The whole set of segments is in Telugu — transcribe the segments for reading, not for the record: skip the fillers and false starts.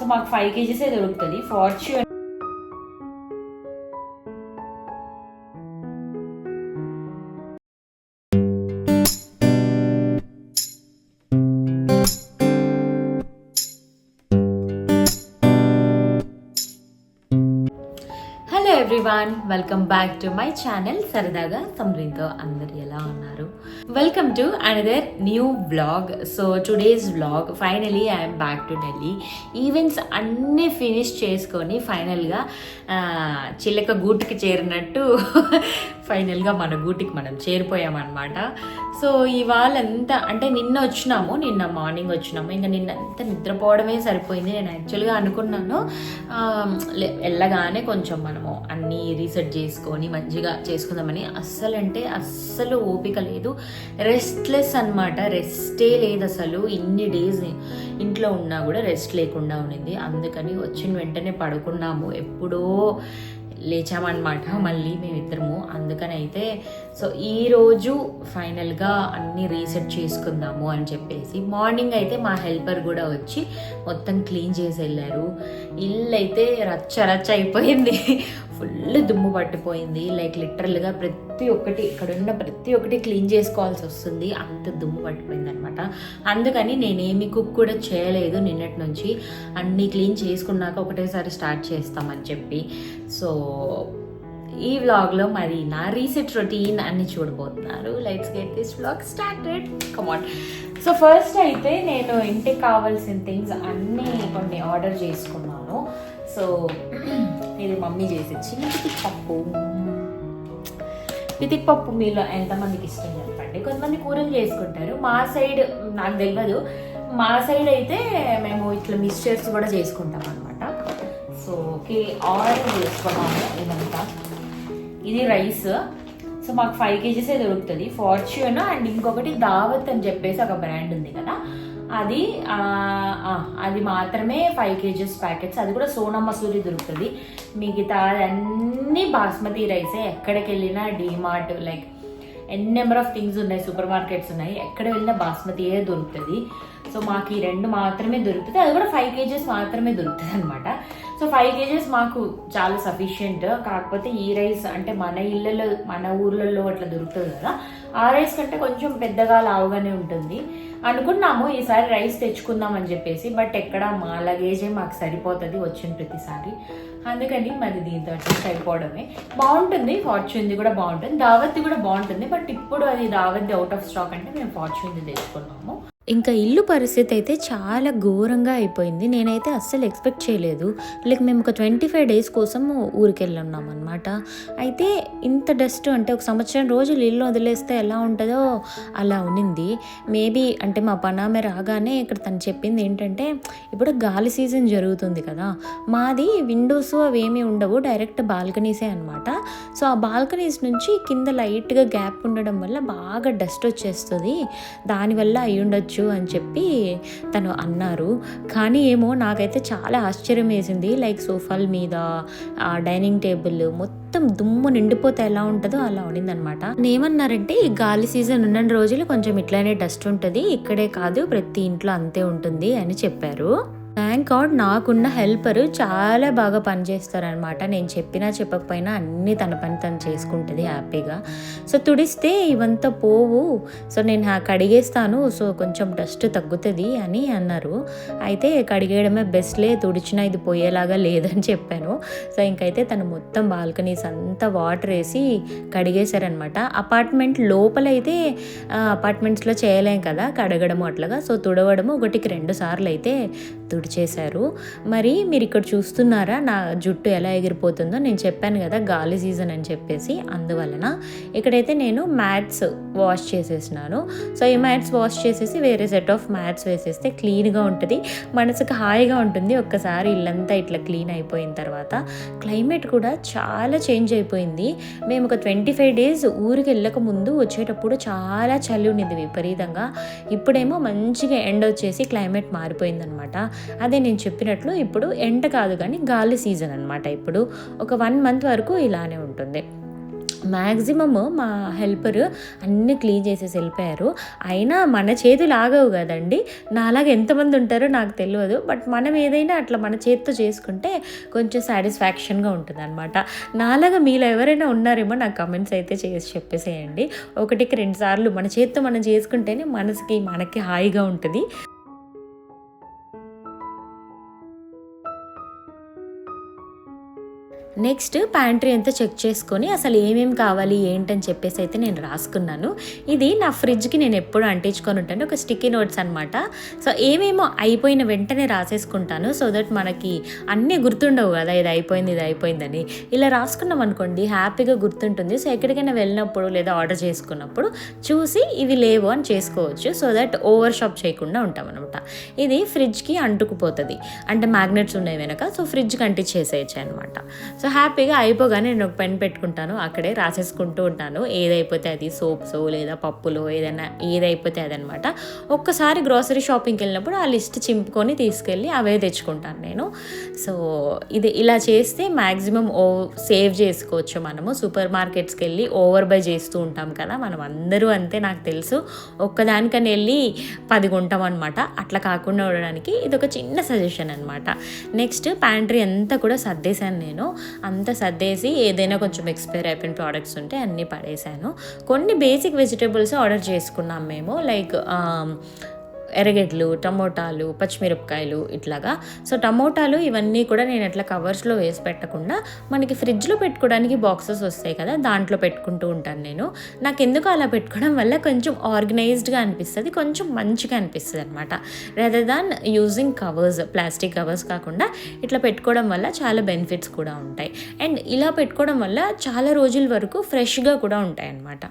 సో మాకు 5 kgs దొరుకుతుంది. Fortune everyone, welcome back to my channel సరదాగా సమ్రీన్తో. అందరు ఎలా ఉన్నారు? Welcome to another new vlog. So today's vlog, finally I'm back to Delhi. Events అన్నీ ఫినిష్ చేసుకొని ఫైనల్గా చిలక గూటికి చేరినట్టు ఫైనల్గా మన గూటికి మనం చేరిపోయామన్నమాట. సో ఇవాళ అంతా అంటే నిన్న మార్నింగ్ వచ్చినాము. ఇంకా నిన్న అంతా నిద్రపోవడమే సరిపోయింది. నేను యాక్చువల్గా అనుకున్నాను వెళ్ళగానే కొంచెం మనము అన్నీ రీసెట్ చేసుకొని మంచిగా చేసుకుందామని. అస్సలు ఓపిక లేదు, రెస్ట్లెస్ అనమాట. రెస్టే లేదు అసలు. ఇన్ని డేస్ ఇంట్లో ఉన్నా కూడా రెస్ట్ లేకుండా ఉన్నింది. అందుకని వచ్చిన వెంటనే పడుకున్నాము. ఎప్పుడో లేచామన్నమాట మళ్ళీ మేమిద్దరము. అందుకని అయితే సో ఈరోజు ఫైనల్గా అన్నీ రీసెట్ చేసుకుందాము అని చెప్పేసి మార్నింగ్ అయితే మా హెల్పర్ కూడా వచ్చి మొత్తం క్లీన్ చేసి వెళ్ళారు. ఇల్లు అయితే రచ్చ అయిపోయింది. ఫుల్ దుమ్ము పట్టిపోయింది. లైక్ లిటరల్గా ఇక్కడున్న ప్రతి ఒక్కటి క్లీన్ చేసుకోవాల్సి వస్తుంది, అంత దుమ్ము పట్టిపోయింది అనమాట. అందుకని నేనేమి కుక్ కూడా చేయలేదు నిన్నటి నుంచి. అన్నీ క్లీన్ చేసుకున్నాక ఒకటేసారి స్టార్ట్ చేస్తామని చెప్పి. సో ఈ వ్లాగ్లో మరి నా రీసెట్ రొటీన్ అన్ని చూడబోతున్నారు. Let's get this vlog started. Come on. So first అయితే నేను ఇంటికి కావాల్సిన థింగ్స్ అన్నీ కొన్ని ఆర్డర్ చేసుకున్నాను. సో ఇది మమ్మీ చేసి ఇచ్చింది పితిక్ పప్పు. మీలో ఎంతమందికి ఇష్టం చెప్పండి. కొంతమంది కూరలు చేసుకుంటారు. మా సైడ్ నాకు తెలియదు. మా సైడ్ అయితే మేము ఇట్లా మిక్స్చర్స్ కూడా చేసుకుంటాం అనమాట. సో ఆయిల్ వేసుకున్నాము. ఇదంతా ఇది రైస్. సో మాకు 5 kgs దొరుకుతుంది. ఫార్చ్యూన్ అండ్ ఇంకొకటి దావత్ అని చెప్పేసి ఒక బ్రాండ్ ఉంది కదా, అది మాత్రమే 5 kgs ప్యాకెట్స్. అది కూడా సోనా మసూరి దొరుకుతుంది. మిగతా అన్నీ బాస్మతి రైసే. ఎక్కడికి వెళ్ళినా DMart like number of things ఉన్నాయి, సూపర్ మార్కెట్స్ ఉన్నాయి, ఎక్కడ వెళ్ళినా బాస్మతియే దొరుకుతుంది. సో మాకు ఈ 2 మాత్రమే దొరుకుతుంది. అది కూడా 5 kgs మాత్రమే దొరుకుతుంది అనమాట. సో 5 kgs మాకు చాలా సఫిషియంట్. కాకపోతే ఈ రైస్ అంటే మన ఊర్లలో అట్లా దొరుకుతుంది కదా, ఆ రైస్ కంటే కొంచెం పెద్దగా లావుగానే ఉంటుంది. అనుకున్నాము ఈసారి రైస్ తెచ్చుకుందాం అని చెప్పేసి, బట్ ఎక్కడ మా లగేజే మాకు సరిపోతుంది వచ్చిన ప్రతిసారి. అందుకని మరి దీంతో సరిపోవడమే. బాగుంటుంది. ఫార్చ్యూన్ది కూడా బాగుంటుంది, దావత్ది కూడా బాగుంటుంది. బట్ ఇప్పుడు అది దావత్ది అవుట్ ఆఫ్ స్టాక్ అంటే మేము ఫార్చ్యూన్ది తెచ్చుకున్నాము. ఇంకా ఇల్లు పరిస్థితి అయితే చాలా ఘోరంగా అయిపోయింది. నేనైతే అస్సలు ఎక్స్పెక్ట్ చేయలేదు. లైక్ మేము ఒక 25 days కోసం ఊరికి వెళ్ళున్నాం అనమాట. అయితే ఇంత డస్ట్ అంటే ఒక సంవత్సరం రోజులు ఇల్లు వదిలేస్తే ఎలా ఉంటుందో అలా ఉన్నింది. మేబీ అంటే మా పనామె రాగానే ఇక్కడ తను చెప్పింది ఏంటంటే, ఇప్పుడు గాలి సీజన్ జరుగుతుంది కదా, మాది విండోస్ అవేమీ ఉండవు, డైరెక్ట్ బాల్కనీసే అనమాట. సో ఆ బాల్కనీస్ నుంచి కింద లైట్గా గ్యాప్ ఉండడం వల్ల బాగా డస్ట్ వచ్చేస్తుంది, దానివల్ల అయి ఉండొచ్చు అని చెప్పి తను అన్నారు. కానీ ఏమో నాకైతే చాలా ఆశ్చర్యం వేసింది. లైక్ సోఫాల మీద, డైనింగ్ టేబుల్ మొత్తం దుమ్ము నిండిపోతే ఎలా ఉంటుందో అలా ఉండిందనమాట. ఏమన్నారంటే ఈ గాలి సీజన్ ఉన్న రోజులు కొంచెం ఇట్లానే డస్ట్ ఉంటుంది, ఇక్కడే కాదు ప్రతి ఇంట్లో అంతే ఉంటుంది అని చెప్పారు. థ్యాంక్ గాడ్ నాకున్న హెల్పరు చాలా బాగా పనిచేస్తారనమాట. నేను చెప్పినా చెప్పకపోయినా అన్నీ తన పని తను చేసుకుంటుంది హ్యాపీగా. సో తుడిస్తే ఇవంతా పోవు, సో నేను కడిగేస్తాను, సో కొంచెం డస్ట్ తగ్గుతుంది అని అన్నారు. అయితే కడిగేయడమే బెస్ట్లే, తుడిచినా ఇది పోయేలాగా లేదని చెప్పాను. సో ఇంకైతే తను మొత్తం బాల్కనీస్ అంతా వాటర్ వేసి కడిగేశారనమాట. అపార్ట్మెంట్ లోపలైతే అపార్ట్మెంట్స్లో చేయలేం కదా కడగడము అట్లాగా. సో తుడవడము 1కి 2 సార్లు అయితే తుడిచేశారు. మరి మీరు ఇక్కడ చూస్తున్నారా నా జుట్టు ఎలా ఎగిరిపోతుందో. నేను చెప్పాను కదా గాలి సీజన్ అని చెప్పేసి, అందువలన ఇక్కడైతే నేను మ్యాట్స్ వాష్ చేసేసినాను. సో ఈ మ్యాట్స్ వాష్ చేసేసి వేరే సెట్ ఆఫ్ మ్యాట్స్ వేసేస్తే క్లీన్గా ఉంటుంది, మనసుకు హాయిగా ఉంటుంది. ఒక్కసారి ఇల్లంతా ఇట్లా క్లీన్ అయిపోయిన తర్వాత క్లైమేట్ కూడా చాలా చేంజ్ అయిపోయింది. మేము ఒక 25 days ఊరికి వెళ్ళక ముందు వచ్చేటప్పుడు చాలా చలి ఉండేది విపరీతంగా. ఇప్పుడేమో మంచిగా ఎండ వచ్చేసి క్లైమేట్ మారిపోయిందనమాట. అదే నేను చెప్పినట్లు ఇప్పుడు ఎండ కాదు కానీ గాలి సీజన్ అనమాట. ఇప్పుడు ఒక 1 month వరకు ఇలానే ఉంటుంది. మ్యాక్సిమమ్ మా హెల్పర్ అన్నీ క్లీన్ చేసేసి వెళ్ళిపోయారు. అయినా మన చేతులు ఆగవు కదండి. నాలాగా ఎంతమంది ఉంటారో నాకు తెలియదు. బట్ మనం ఏదైనా అట్లా మన చేతితో చేసుకుంటే కొంచెం సాటిస్ఫాక్షన్గా ఉంటుంది అనమాట. నాలాగా మీలో ఎవరైనా ఉన్నారేమో నాకు కమెంట్స్ అయితే చేసి చెప్పేసేయండి. 1కి 2 సార్లు మన చేతితో మనం చేసుకుంటేనే మనకి హాయిగా ఉంటుంది. నెక్స్ట్ ప్యాంట్రీ అంతా చెక్ చేసుకొని అసలు ఏమేమి కావాలి ఏంటని చెప్పేసి అయితే నేను రాసుకున్నాను. ఇది నా ఫ్రిడ్జ్కి నేను ఎప్పుడు అంటించుకొని ఉంటాను, ఒక స్టిక్కీ నోట్స్ అనమాట. సో ఏమేమో అయిపోయిన వెంటనే రాసేసుకుంటాను, సో దట్ మనకి అన్నీ గుర్తుండవు కదా, ఇది అయిపోయిందని. ఇలా రాసుకున్నాం అనుకోండి హ్యాపీగా గుర్తుంటుంది. సో ఎక్కడికైనా వెళ్ళినప్పుడు లేదా ఆర్డర్ చేసుకున్నప్పుడు చూసి ఇవి లేవు అని చేసుకోవచ్చు, సో దట్ ఓవర్ షాప్ చేయకుండా ఉంటాం అనమాట. ఇది ఫ్రిడ్జ్కి అంటుకుపోతుంది, అంటే మ్యాగ్నెట్స్ ఉన్నాయి వెనక, సో ఫ్రిడ్జ్కి అంటించేసేయచ్చు అనమాట. సో హ్యాపీగా అయిపోగానే నేను ఒక పెన్ పెట్టుకుంటాను, అక్కడే రాసేసుకుంటూ ఉంటాను. ఏదైపోతే అది, సోప్స్ లేదా పప్పులో ఏదైపోతే అదనమాట. ఒక్కసారి గ్రోసరీ షాపింగ్కి వెళ్ళినప్పుడు ఆ లిస్ట్ చింపుకొని తీసుకెళ్ళి అవే తెచ్చుకుంటాను నేను. సో ఇది ఇలా చేస్తే మ్యాక్సిమం సేవ్ చేసుకోవచ్చు మనము. సూపర్ మార్కెట్స్కి వెళ్ళి ఓవర్ బై చేస్తూ ఉంటాం కదా, మనం అందరూ అంతే, నాకు తెలుసు. ఒక్కదానికని వెళ్ళి 10 కొంటాం అనమాట. అట్లా కాకుండా ఉండడానికి ఇది ఒక చిన్న సజెషన్ అనమాట. నెక్స్ట్ ప్యాంట్రీ అంతా కూడా సర్దేశాను నేను. అంతా సర్దేసి ఏదైనా కొంచెం ఎక్స్పైర్ అయిపోయిన ప్రోడక్ట్స్ ఉంటే అన్నీ పడేసాను. కొన్ని బేసిక్ వెజిటేబుల్స్ ఆర్డర్ చేసుకున్నాం మేము, లైక్ ఎర్రగడ్డలు, టమోటాలు, పచ్చిమిరపకాయలు ఇట్లాగా. సో టమోటాలు ఇవన్నీ కూడా నేను అట్లా కవర్స్లో వేసి పెట్టకుండా మనకి ఫ్రిడ్జ్లో పెట్టుకోవడానికి బాక్సెస్ వస్తాయి కదా, దాంట్లో పెట్టుకుంటూ ఉంటాను నేను. నాకు ఎందుకు అలా పెట్టుకోవడం వల్ల కొంచెం ఆర్గనైజ్డ్గా అనిపిస్తుంది, కొంచెం మంచిగా అనిపిస్తుంది అనమాట. Rather than using covers, plastic covers కాకుండా ఇట్లా పెట్టుకోవడం వల్ల చాలా బెనిఫిట్స్ కూడా ఉంటాయి. అండ్ ఇలా పెట్టుకోవడం వల్ల చాలా రోజుల వరకు ఫ్రెష్గా కూడా ఉంటాయి అన్నమాట.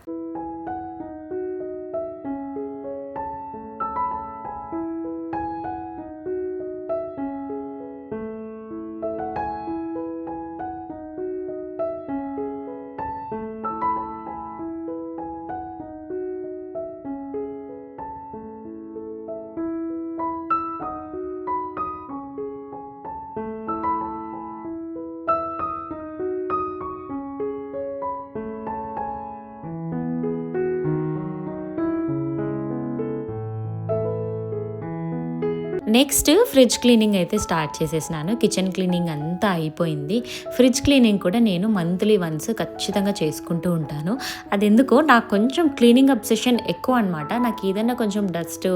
నెక్స్ట్ ఫ్రిడ్జ్ క్లీనింగ్ అయితే స్టార్ట్ చేసేసినాను. కిచెన్ క్లీనింగ్ అంతా అయిపోయింది. ఫ్రిడ్జ్ క్లీనింగ్ కూడా నేను మంత్లీ వన్స్ ఖచ్చితంగా చేసుకుంటూ ఉంటాను. అది ఎందుకో నాకు కొంచెం క్లీనింగ్ అబ్సెషన్ ఎక్కువ అనమాట. నాకు ఏదైనా కొంచెం డస్ట్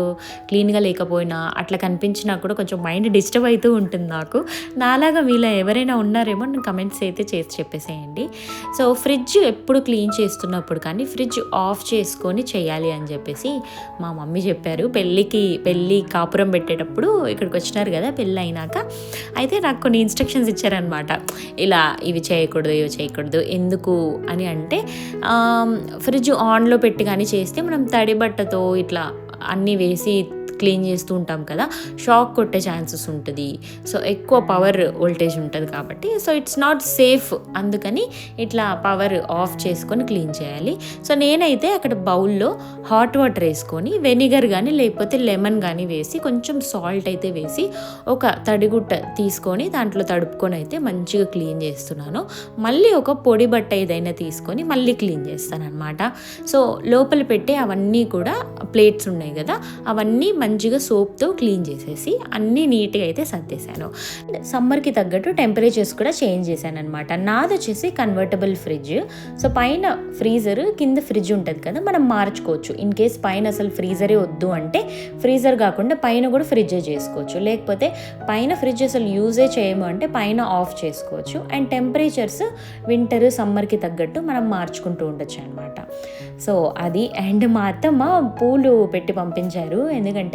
క్లీన్గా లేకపోయినా అట్లా కనిపించినా కూడా కొంచెం మైండ్ డిస్టర్బ్ అవుతూ ఉంటుంది నాకు. నాలాగా మీలో ఎవరైనా ఉన్నారేమో నేను కమెంట్స్ అయితే చేసి చెప్పేసేయండి. సో ఫ్రిడ్జ్ ఎప్పుడు క్లీన్ చేస్తున్నప్పుడు కానీ ఫ్రిడ్జ్ ఆఫ్ చేసుకొని చేయాలి అని చెప్పేసి మా మమ్మీ చెప్పారు. పెళ్ళి కాపురం పెట్టేటప్పుడు ఇక్కడికి వచ్చినారు కదా పెళ్ళి అయినాక, అయితే నాకు కొన్ని ఇన్స్ట్రక్షన్స్ ఇచ్చారనమాట. ఇలా ఇవి చేయకూడదు ఎందుకు అని అంటే, ఫ్రిడ్జ్ ఆన్లో పెట్టి కానీ చేస్తే మనం తడి బట్టతో ఇట్లా అన్నీ వేసి క్లీన్ చేస్తూ ఉంటాం కదా, షాక్ కొట్టే ఛాన్సెస్ ఉంటుంది. సో ఎక్కువ పవర్ వోల్టేజ్ ఉంటుంది కాబట్టి సో ఇట్స్ నాట్ సేఫ్. అందుకని ఇట్లా పవర్ ఆఫ్ చేసుకొని క్లీన్ చేయాలి. సో నేనైతే అక్కడ బౌల్లో హాట్ వాటర్ వేసుకొని వెనిగర్ కానీ లేకపోతే లెమన్ కానీ వేసి కొంచెం సాల్ట్ అయితే వేసి ఒక తడిగుట్ట తీసుకొని దాంట్లో తడుపుకొని అయితే మంచిగా క్లీన్ చేస్తున్నాను. మళ్ళీ ఒక పొడి బట్ట ఏదైనా తీసుకొని మళ్ళీ క్లీన్ చేస్తాను అనమాట. సో లోపల పెట్టే అవన్నీ కూడా ప్లేట్స్ ఉన్నాయి కదా, అవన్నీ మంచిగా సోప్తో క్లీన్ చేసేసి అన్నీ నీట్గా అయితే సర్దేశాను. సమ్మర్కి తగ్గట్టు టెంపరేచర్స్ కూడా చేంజ్ చేశాను అనమాట. నాది వచ్చేసి కన్వర్టబుల్ ఫ్రిడ్జ్. సో పైన ఫ్రీజర్ కింద ఫ్రిడ్జ్ ఉంటుంది కదా, మనం మార్చుకోవచ్చు. ఇన్ కేస్ పైన అసలు ఫ్రీజరే వద్దు అంటే ఫ్రీజర్ కాకుండా పైన కూడా ఫ్రిడ్జే చేసుకోవచ్చు. లేకపోతే పైన ఫ్రిడ్జ్ అసలు యూజే చేయము అంటే పైన ఆఫ్ చేసుకోవచ్చు. అండ్ టెంపరేచర్స్ వింటర్ సమ్మర్కి తగ్గట్టు మనం మార్చుకుంటూ ఉండొచ్చు అనమాట. సో అది. అండ్ మా అత్తమ్మ పూలు పెట్టి పంపించారు, ఎందుకంటే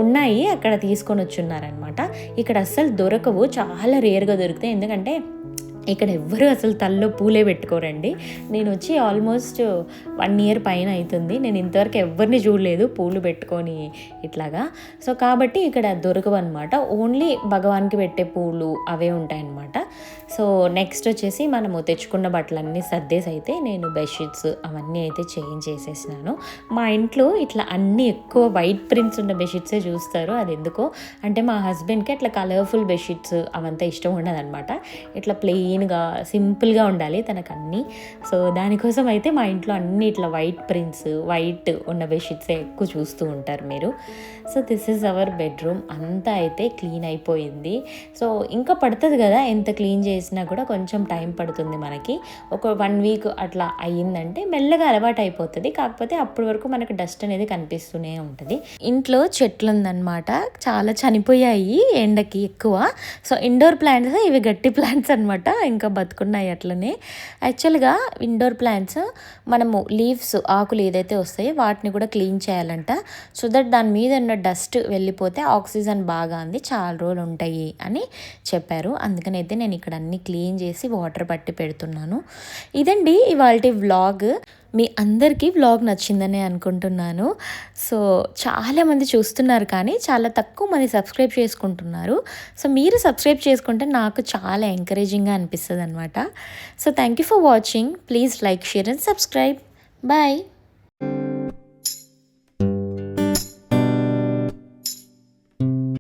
ఉన్నాయి అక్కడ తీసుకొని వచ్చున్నారనమాట. ఇక్కడ అస్సలు దొరకవు, చాలా రేర్గా దొరుకుతాయి. ఎందుకంటే ఇక్కడ ఎవ్వరు అసలు తల్లో పూలే పెట్టుకోరండి. నేను వచ్చి ఆల్మోస్ట్ 1 year పైన అవుతుంది, నేను ఇంతవరకు ఎవరిని చూడలేదు పూలు పెట్టుకొని ఇట్లాగా. సో కాబట్టి ఇక్కడ దొరకవు అనమాట. ఓన్లీ భగవాన్కి పెట్టే పూలు అవే ఉంటాయన్నమాట. సో నెక్స్ట్ వచ్చేసి మనము తెచ్చుకున్న బట్టలన్నీ సర్దేసి అయితే నేను బెడ్షీట్స్ అవన్నీ అయితే చేంజ్ చేసేసినాను. మా ఇంట్లో ఇట్లా అన్నీ ఎక్కువ వైట్ ప్రింట్స్ ఉన్న బెడ్షీట్సే చూస్తారు. అది ఎందుకో అంటే మా హస్బెండ్కి అట్లా కలర్ఫుల్ బెడ్షీట్స్ అవంతా ఇష్టం ఉండదన్నమాట. ఇట్లా ప్లెయిన్ క్లీన్గా సింపుల్గా ఉండాలి తనకు అన్నీ. సో దానికోసం అయితే మా ఇంట్లో అన్ని ఇట్లా వైట్ ప్రింట్స్, వైట్ ఉన్న బెడ్షీట్సే ఎక్కువ చూస్తూ ఉంటారు మీరు. So this is our bedroom. అంతా అయితే క్లీన్ అయిపోయింది. సో ఇంకా పడుతుంది కదా, ఎంత క్లీన్ చేసినా కూడా కొంచెం టైం పడుతుంది మనకి. ఒక 1 వీక్ అట్లా అయ్యిందంటే మెల్లగా అలవాటు అయిపోతుంది. కాకపోతే అప్పటి వరకు మనకు డస్ట్ అనేది కనిపిస్తూనే ఉంటుంది. ఇంట్లో చెట్లు ఉందన్నమాట, చాలా చనిపోయాయి ఎండకి ఎక్కువ. సో ఇండోర్ ప్లాంట్స్ ఇవి గట్టి ప్లాంట్స్ అనమాట, ఇంకా బతుకున్నాయి అట్లనే. యాక్చువల్గా ఇండోర్ ప్లాంట్స్ మనము లీవ్స్, ఆకులు ఏదైతే వస్తాయో వాటిని కూడా క్లీన్ చేయాలంట. సో దట్ దాని మీద ఉన్న డస్ట్ వెళ్ళిపోతే ఆక్సిజన్ బాగా అంది చాలా రోజులు ఉంటాయి అని చెప్పారు. అందుకనైతే నేను ఇక్కడ అన్నీ క్లీన్ చేసి వాటర్ పట్టి పెడుతున్నాను. ఇదండి ఇవాల్టి వ్లాగ్. మీ అందరికీ వ్లాగ్ నచ్చిందని అనుకుంటున్నాను. సో చాలామంది చూస్తున్నారు కానీ చాలా తక్కువ మంది సబ్స్క్రైబ్ చేసుకుంటున్నారు. సో మీరు సబ్స్క్రైబ్ చేసుకుంటే నాకు చాలా ఎంకరేజింగ్గా అనిపిస్తుంది అనమాట. So thank you for watching. Please like, share and subscribe. Bye.